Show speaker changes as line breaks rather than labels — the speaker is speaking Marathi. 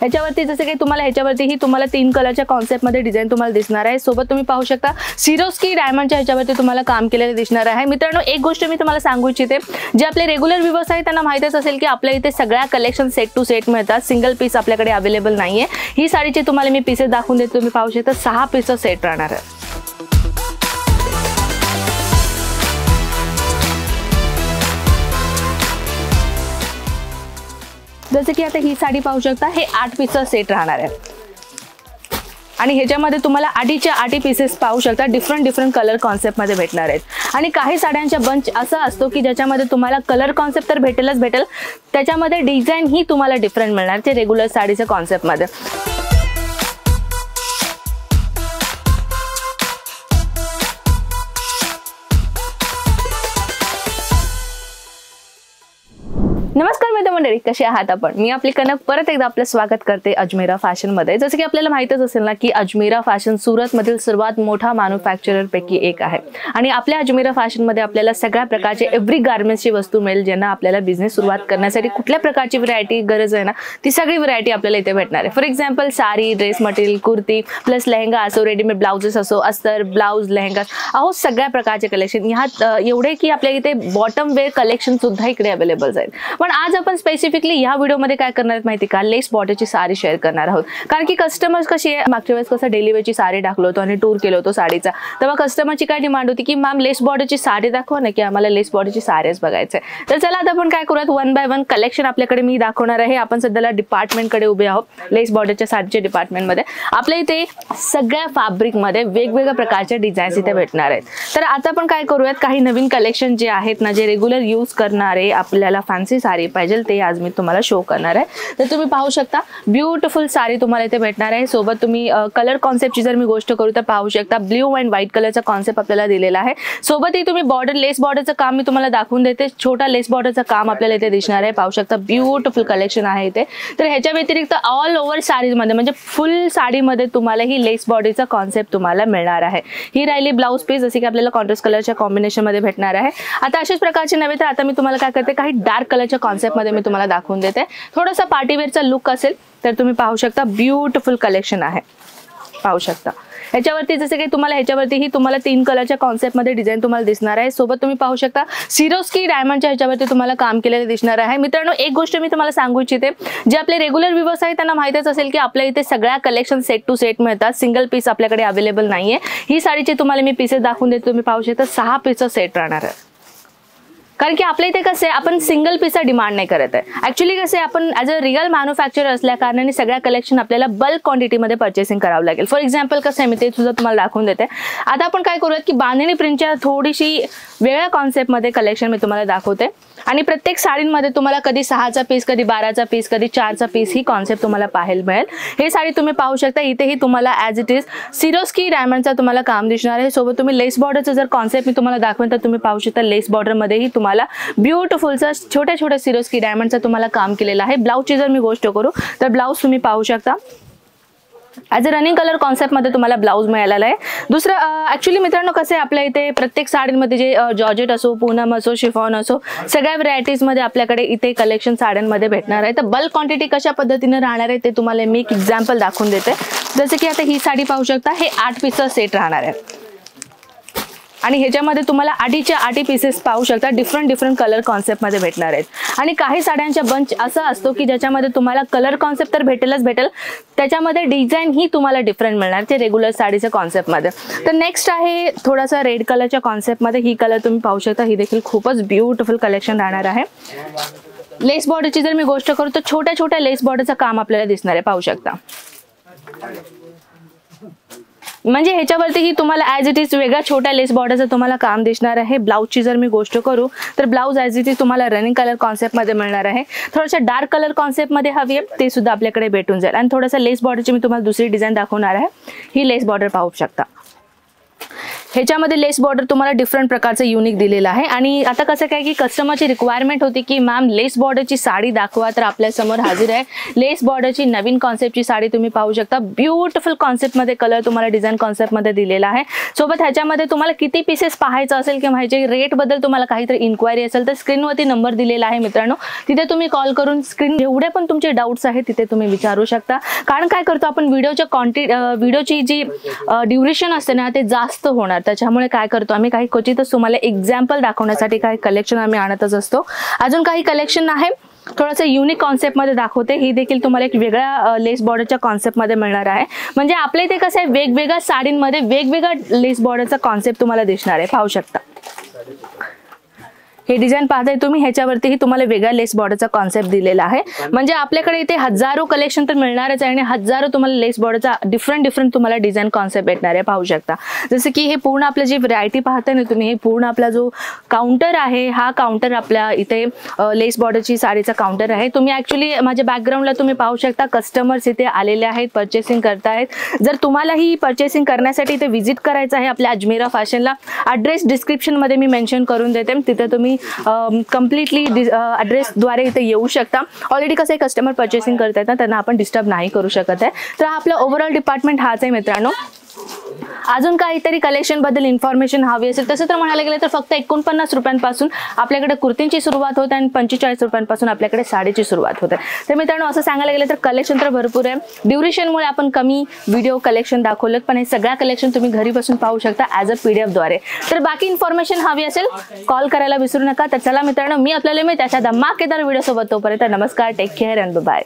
ह्याच्यावरती जसं की तुम्हाला ह्याच्यावरती तुम्हाला 3 कलरच्या कॉन्सेप्टमध्ये डिझाईन तुम्हाला दिसणार आहे। सोबत तुम्ही पाहू शकता सिरोस्की डायमंडच्या ह्याच्यावरती तुम्हाला काम केलेलं दिसणार आहे। मित्रांनो, एक गोष्ट मी तुम्हाला सांगू इच्छिते, जे आपले रेग्युलर व्ह्यूअर्स आहेत त्यांना माहितीच असेल की आपल्या इथे सगळ्या कलेक्शन सेट टू सेट मिळतात, सिंगल पीस आपल्याकडे अवेलेबल नाहीये। ही साडीचे तुम्हाला मी पीसेस दाखवून देते, तुम्ही पाहू शकता 6 पीसचा सेट राहणार आहे। जसे की आता ही साडी पाहू शकता, हे 8 पीसचा सेट राहणार आहे आणि ह्याच्यामध्ये तुम्हाला 8 पीसेस पाहू शकता डिफरंट कलर कॉन्सेप्ट मध्ये भेटणार आहेत। आणि काही साड्यांचा बंच असा असतो की ज्याच्यामध्ये तुम्हाला कलर कॉन्सेप्ट तर भेटेल, त्याच्यामध्ये डिझाईन ही तुम्हाला डिफरंट मिळणार ते रेग्युलर साडीच्या कॉन्सेप्ट मध्ये। नमस्कार मित्रमंडळी, कसे आहात आपण? मी आपली कनक परत एकदा आपलं स्वागत करते अजमेरा फॅशन मध्ये। जसं की आपल्याला माहितच असेल ना की अजमेरा फॅशन सुरत मधील सर्वात मोठा मॅन्युफॅक्चरर पैकी एक आहे आणि आपल्या अजमेरा फॅशन मध्ये आपल्याला सगळ्या प्रकारचे एव्हरी गार्मेंट्सची वस्तू मिळेल, ज्यांना आपल्याला बिझनेस सुरुवात करण्यासाठी कुठल्या प्रकारची व्हरायटी गरज आहे ना ती सगळी व्हरायटी आपल्याला इथे भेटणार आहे। For example sari, dress material, kurti plus lehenga असो, रेडीमेड ब्लाउजेस असो, अस्तर ब्लाउज, लेहंगा अहो सगळ्या प्रकारचे कलेक्शन ह्यात एवढे की आपल्या इथे बॉटम वेअर कलेक्शन सुद्धा इकडे अवेलेबल आहेत। पण आज आपण स्पेसिफिकली या व्हिडिओमध्ये काय करणार आहेत माहिती का, लेस बॉर्डरची साडी शेअर करणार आहोत। कारण की कस्टमर्स कशी आहे, मागच्या वेळेस कसं डेली वेअरची साडी टाकलो होतो आणि टूर केलो होतो साडीचा, तेव्हा कस्टमरची काय डिमांड होती की मॅम लेस बॉर्डरची साडी दाखवा ना, की आम्हाला लेस बॉर्डरची साडीच बघायचं आहे। तर चला आता आपण काय करूयात, 1 बाय 1 कलेक्शन आपल्याकडे मी दाखवणार आहे। आपण सध्याला डिपार्टमेंटकडे उभे आहोत, लेस बॉर्डरच्या साडीच्या डिपार्टमेंटमध्ये। आपल्या इथे सगळ्या फॅब्रिकमध्ये वेगवेगळ्या प्रकारचे डिझाईन्स इथे भेटणार आहेत। तर आता आपण काय करूयात, काही नवीन कलेक्शन जे आहेत ना, जे रेग्युलर यूज करणारे आपल्याला फॅन्सी साडी पाहिजे ते आज मी तुम्हाला शो करणार आहे। तर तुम्ही पाहू शकता ब्युटिफुल साडी तुम्हाला इथे भेटणार आहे। सोबत तुम्ही कलर कॉन्सेप्टची जर मी गोष्ट करू तर पाहू शकता ब्ल्यू अँड व्हाईट कलरचा कॉन्सेप्ट आपल्याला दिलेला आहे। सोबतही तुम्ही बॉर्डर, लेस बॉर्डरचं काम मी तुम्हाला दाखवून देते, छोटा लेस बॉर्डरचं काम आपल्याला इथे दिसणार आहे। पाहू शकता ब्युटिफुल कलेक्शन आहे इथे। तर ह्याच्या व्यतिरिक्त ऑल ओव्हर साडीमध्ये म्हणजे फुल साडीमध्ये तुम्हाला ही लेस बॉर्डरचा कॉन्सेप्ट तुम्हाला मिळणार आहे। ही राहिली ब्लाउज पीस, जसे की आपल्याला कॉन्ट्रास्ट कलरच्या कॉम्बिनेशन मध्ये भेटणार आहे। आता अशाच प्रकारचे नव्हे तर आता मी तुम्हाला काय करते, काही डार्क कलरच्या कॉन्सेप्ट मध्ये मी तुम्हाला दाखवून देते। थोडासा पार्टीवेअरचा लुक असेल तर तुम्ही पाहू शकता ब्युटिफुल कलेक्शन आहे, पाहू शकता। ह्याच्यावरती जसं की तुम्हाला ह्याच्यावरती तुम्हाला 3 कलरच्या कॉन्सेप्ट मध्ये डिझाईन तुम्हाला दिसणार आहे। सोबत तुम्ही पाहू शकता सिरोस्की डायमंडच्या ह्याच्यावरती तुम्हाला काम केलेलं दिसणार आहे। मित्रांनो, एक गोष्ट मी तुम्हाला सांगू इच्छिते, जे आपले रेग्युलर व्ह्यूअर्स आहेत त्यांना माहितीच असेल की आपल्या इथे सगळ्या कलेक्शन सेट टू सेट मिळतात, सिंगल पीस आपल्याकडे अवेलेबल नाहीये। ही साडीचे तुम्हाला मी पीसेस दाखवून देते, तुम्ही पाहू शकता 6 पीसचा सेट राहणार आहे। कारण की आपल्या इथे कसं आहे, आपण सिंगल पीसचा डिमांड नाही करत आहे। ऍक्च्युली कसं आहे, आपण ॲज अ रिअल मॅन्युफॅक्चरर असल्या कारणाने सगळ्या कलेक्शन आपल्याला बल्क क्वांटिटीमध्ये परचेसिंग करावं लागेल। फॉर एक्झाम्पल कसं आहे, मी ते सुद्धा तुम्हाला दाखवून देते। आता आपण काय करूयात की बांधणी प्रिंटच्या थोडीशी वेगळ्या कॉन्सेप्टमध्ये कलेक्शन मी तुम्हाला दाखवते आणि प्रत्येक साडींमध्ये तुम्हाला कधी 6चा पीस, कधी 12चा पीस, कधी 4चा पीस ही कॉन्सेप्ट तुम्हाला पाहायला मिळेल। हे साडी तुम्ही पाहू शकता, इथेही तुम्हाला ॲज इट इज सिरोस्की डायमंडचा तुम्हाला काम दिसणार आहे। सोबत तुम्ही लेस बॉर्डरचं जर कॉन्सेप्ट मी तुम्हाला दाखवेन तर तुम्ही पाहू शकता लेस बॉर्डरमध्येही तुम्हाला ब्युटिफुलचा छोट्या सिरोस्की डायमंडचा तुम्हाला काम केलेलं आहे। ब्लाउजची जर मी गोष्ट करू तर ब्लाउज तुम्ही पाहू शकता ॲज अ रनिंग कलर कॉन्सेप्टमध्ये तुम्हाला ब्लाउज मिळालेला आहे। दुसरं ॲक्च्युली मित्रांनो कसं आहे, आपल्या इथे प्रत्येक साडींमध्ये जे जॉर्जेट असो, पूनम असो, शिफॉन असो, सगळ्या व्हरायटीजमध्ये आपल्याकडे इथे कलेक्शन साड्यांमध्ये भेटणार आहे। तर बल्क क्वांटिटी कशा पद्धतीने राहणार आहे ते तुम्हाला मी एक एक्झाम्पल दाखवून देते। जसं की आता ही साडी पाहू शकता, हे 8 पीसचा सेट राहणार आहे आणि ह्याच्यामध्ये तुम्हाला 8 पीसेस पाहू शकता डिफरंट कलर कॉन्सेप्टमध्ये भेटणार आहेत। आणि काही साड्यांचा बंच असा असतो की ज्याच्यामध्ये तुम्हाला कलर कॉन्सेप्ट तर भेटेल, त्याच्यामध्ये डिझाईन ही तुम्हाला डिफरंट मिळणार ते रेग्युलर साडीच्या कॉन्सेप्टमध्ये। तर नेक्स्ट आहे थोडासा रेड कलरच्या कॉन्सेप्टमध्ये, ही कलर तुम्ही पाहू शकता, ही देखील खूपच ब्युटिफुल कलेक्शन राहणार आहे। लेस बॉर्डरची जर मी गोष्ट करू तर छोट्या लेस बॉर्डरचं काम आपल्याला दिसणार आहे, पाहू शकता। म्हणजे ह्याच्यावरती तुम्हाला ॲज इट इज वेगळ्या छोट्या लेस बॉर्डरचं तुम्हाला काम दिसणार आहे। ब्लाउजची जर मी गोष्ट करू तर ब्लाउज ॲज इट इज तुम्हाला रनिंग कलर कॉन्सेप्टमध्ये मिळणार आहे। थोडंसं डार्क कलर कॉन्सेप्टमध्ये हवी आहे ते सुद्धा आपल्याकडे भेटून जाईल। आणि थोडंसं लेस बॉर्डरची मी तुम्हाला दुसरी डिझाईन दाखवणार आहे, ही लेस बॉर्डर पाहू शकता। ह्याच्यामध्ये लेस बॉर्डर तुम्हाला डिफरंट प्रकारचं युनिक दिलेलं आहे. आणि आता कसं काय की कस्टमरची रिक्वायरमेंट होती की मॅम लेस बॉर्डरची साडी दाखवा, तर आपल्या समोर हाजीर आहे लेस बॉर्डरची नवीन कॉन्सेप्टची साडी. तुम्ही पाहू शकता ब्युटिफुल कॉन्सेप्टमध्ये कलर तुम्हाला डिझाईन कॉन्सेप्टमध्ये दिलेला आहे. सोबत ह्याच्यामध्ये तुम्हाला किती पीसेस पाहायचं असेल किंवा ह्याचे रेटबद्दल तुम्हाला काहीतरी इन्क्वायरी असेल तर स्क्रीनवरती नंबर दिलेला आहे मित्रांनो, तिथे तुम्ही कॉल करून स्क्रीन जेवढे पण तुमचे डाऊट्स आहेत तिथे तुम्ही विचारू शकता. कारण काय करतो आपण व्हिडिओची जी ड्युरेशन असते ना ते जास्त होणार, त्याच्यामुळे काय करतो आम्ही काही क्वचितच तुम्हाला एक्झाम्पल दाखवण्यासाठी काही कलेक्शन आम्ही आणतच असतो. अजून काही कलेक्शन आहे थोडंसं युनिक कॉन्सेप्टमध्ये दाखवते. ही देखील तुम्हाला एक वेगळ्या लेस बॉर्डरच्या कॉन्सेप्टमध्ये मिळणार आहे. म्हणजे आपल्या इथे कसं आहे वेगवेगळ्या साडींमध्ये वेगवेगळा लेस बॉर्डरचा कॉन्सेप्ट तुम्हाला दिसणार आहे. पाहू शकता हे डिझाईन पाहताय तुम्ही, ह्याच्यावरतीही तुम्हाला वेगळा लेस बॉर्डरचा कॉन्सेप्ट दिलेला आहे. म्हणजे आपल्याकडे इथे हजारो कलेक्शन तर मिळणारच आहे आणि हजारो तुम्हाला लेस बॉर्डरचा डिफरंट तुम्हाला डिझाईन कॉन्सेप्ट भेटणार आहे. पाहू शकता जसं की हे पूर्ण आपलं जी व्हरायटी पाहताय ना तुम्ही, हे पूर्ण आपला जो काउंटर आहे हा काउंटर आपल्या इथे लेस बॉर्डरची साडीचा काउंटर आहे. तुम्ही ऍक्च्युली माझ्या बॅकग्राऊंडला तुम्ही पाहू शकता कस्टमर्स इथे आलेले आहेत, परचेसिंग करतायत. जर तुम्हाला ही परचेसिंग करण्यासाठी इथे व्हिजिट करायचं आहे आपल्या अजमेरा फॅशनला, ॲड्रेस डिस्क्रिप्शनमध्ये मी मेन्शन करून देते, तिथे तुम्ही कम्प्लिटली ॲड्रेसद्वारे इथे येऊ शकता. ऑलरेडी कसं कस्टमर परचेसिंग करतात ना, त्यांना आपण डिस्टर्ब नाही करू शकत आहे. तर आपलं ओव्हरऑल डिपार्टमेंट हाच आहे मित्रांनो. अजून काहीतरी कलेक्शन बद्दल इन्फॉर्मेशन हवी असेल तसं तर म्हणायला गेलं तर फक्त 49 रुपयांपासून आपल्याकडे कुर्तींची सुरुवात होते आणि 45 रुपयांपासून आपल्याकडे साडीची सुरुवात होते. तर मित्रांनो असं सांगायला गेलं तर कलेक्शन तर भरपूर आहे. ड्युरेशनमुळे आपण कमी व्हिडिओ कलेक्शन दाखवलं, पण हे सगळ्या कलेक्शन तुम्ही घरी बसून पाहू शकता ॲज अ PDF द्वारे. तर बाकी इन्फॉर्मेशन हवी असेल कॉल करायला विसरू नका. तर चला मित्रांनो, मी आपल्याला मी त्याच्या धमाकेदार व्हिडिओ सोबत तोपर्यंत नमस्कार, टेक केअर अँड बाय.